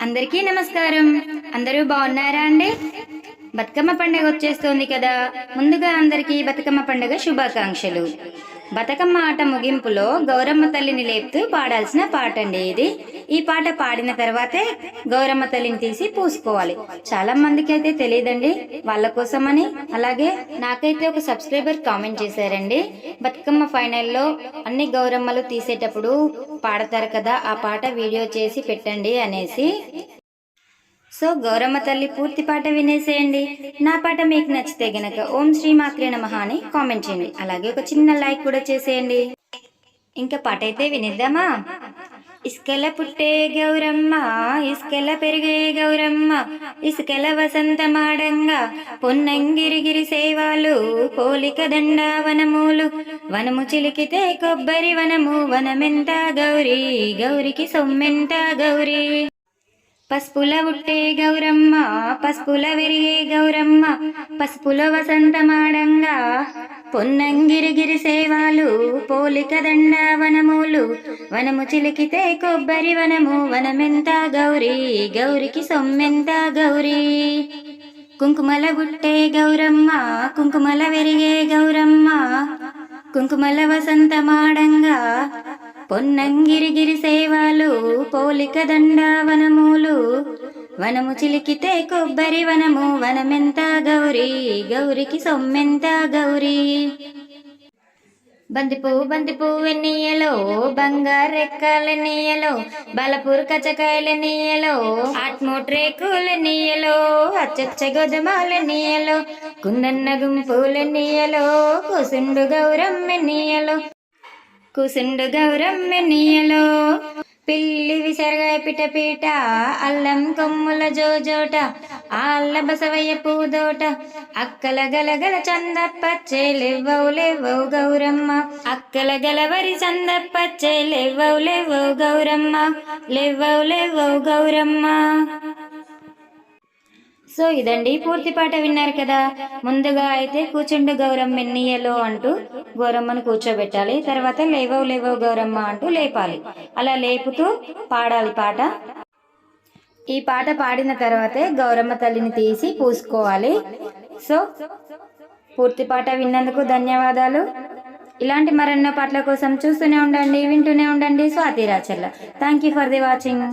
అందరికీ నమస్కారం. అందరూ బాగున్నారా అండి? బతుకమ్మ పండుగ వచ్చేస్తోంది కదా. ముందుగా అందరికీ బతుకమ్మ పండుగ శుభాకాంక్షలు. బతుకమ్మ ఆట ముగింపులో గౌరమ్మ తల్లిని లేపుతూ పాడాల్సిన పాట అండి ఇది. ఈ పాట పాడిన తర్వాతే గౌరమ్మ తల్లిని తీసి పూసుకోవాలి. చాలా మందికి అయితే తెలియదండి, వాళ్ళ కోసమని. అలాగే నాకైతే ఒక సబ్స్క్రైబర్ కామెంట్ చేశారండి, బతుకమ్మ ఫైనల్లో అన్ని గౌరమ్మలు తీసేటప్పుడు పాడతారు కదా, ఆ పాట వీడియో చేసి పెట్టండి అనేసి. సో గౌరమ్మ తల్లి పూర్తి పాట వినేసేయండి. నా పాట మీకు నచ్చితే గనక ఓం శ్రీ మాత్రే నమః అని కామెంట్ చేయండి. అలాగే ఒక చిన్న లైక్ కూడా చేసేయండి. ఇంకా పాట అయితే వినిద్దామా? ఇసుకల పుట్టే గౌరమ్మ, ఇసుకల పెరిగే గౌరమ్మ, ఇసుకల వసంత మాడంగా పొన్నంగిరిగిరి సేవాలు, పోలిక దండ వనములు, వనము చిలికితే కొబ్బరి వనము, వనమెంత గౌరీ, గౌరికి సొమ్మెంత గౌరీ. పసుపుల పుట్టే గౌరమ్మ, పసుపుల విరిగే గౌరమ్మ, పసుపుల వసంతమాడంగా పొన్నంగిరిగిరి సేవాలు, పోలిక దండ వనములు, వనము చిలికితే కొబ్బరి వనము, వనమెంత గౌరీ, గౌరికి సొమ్మెంత గౌరీ. కుంకుమల పుట్టే గౌరమ్మ, కుంకుమల విరిగే గౌరమ్మ, కుంకుమల వసంతమాడంగా పొన్నంగిరిగిరి సేవాలు, పోలిక దండ వనములు, వనము చిలికితే కొబ్బరి వనము, వనమెంత గౌరీ, గౌరికి సొమ్మెంత గౌరీ. బంతిపూ ఎన్నీయలో, బంగారెక్కలెన్నీయలో, బలపూర్ కచ్చకాయలెన్నీయలో, ఆట్మోట్రేకులెన్నీయలో, అచ్చచ్చ గోధుమలెన్నీయలో, కుందన్న గుంపులెన్నీయలో, కూసుండు గౌరమ్మెన్నీయలో, కూసుండు గౌరమ్మెన్నీయలో. పిల్లి విసరగా పిట పీట, అల్లం కొమ్ముల జోజోట, అల్ల బసవయ్య పూదోట, అక్కల గలగల చందప్పచ్చే లేవవు లేవవు గౌరమ్మ, అక్కల గలవరి చందప్పచ్చే లేవవు లేవవు గౌరమ్మ, లేవవు లేవవు గౌరమ్మ. సో ఇదండి పూర్తి పాట విన్నారు కదా. ముందుగా అయితే కూచుండు గౌరమ్మ ఎన్నీయలో అంటూ గౌరమ్మను కూర్చోబెట్టాలి. తర్వాత లేవవు లేవవు గౌరమ్మ అంటూ లేపాలి. అలా లేపుతూ పాడాలి పాట. ఈ పాట పాడిన తర్వాతే గౌరమ్మ తల్లిని తీసి పూసుకోవాలి. సో పూర్తి పాట విన్నందుకు ధన్యవాదాలు. ఇలాంటి మరెన్నో పాటల కోసం చూస్తూనే ఉండండి, వింటూనే ఉండండి Swathi Racharla. Thank you for the watching.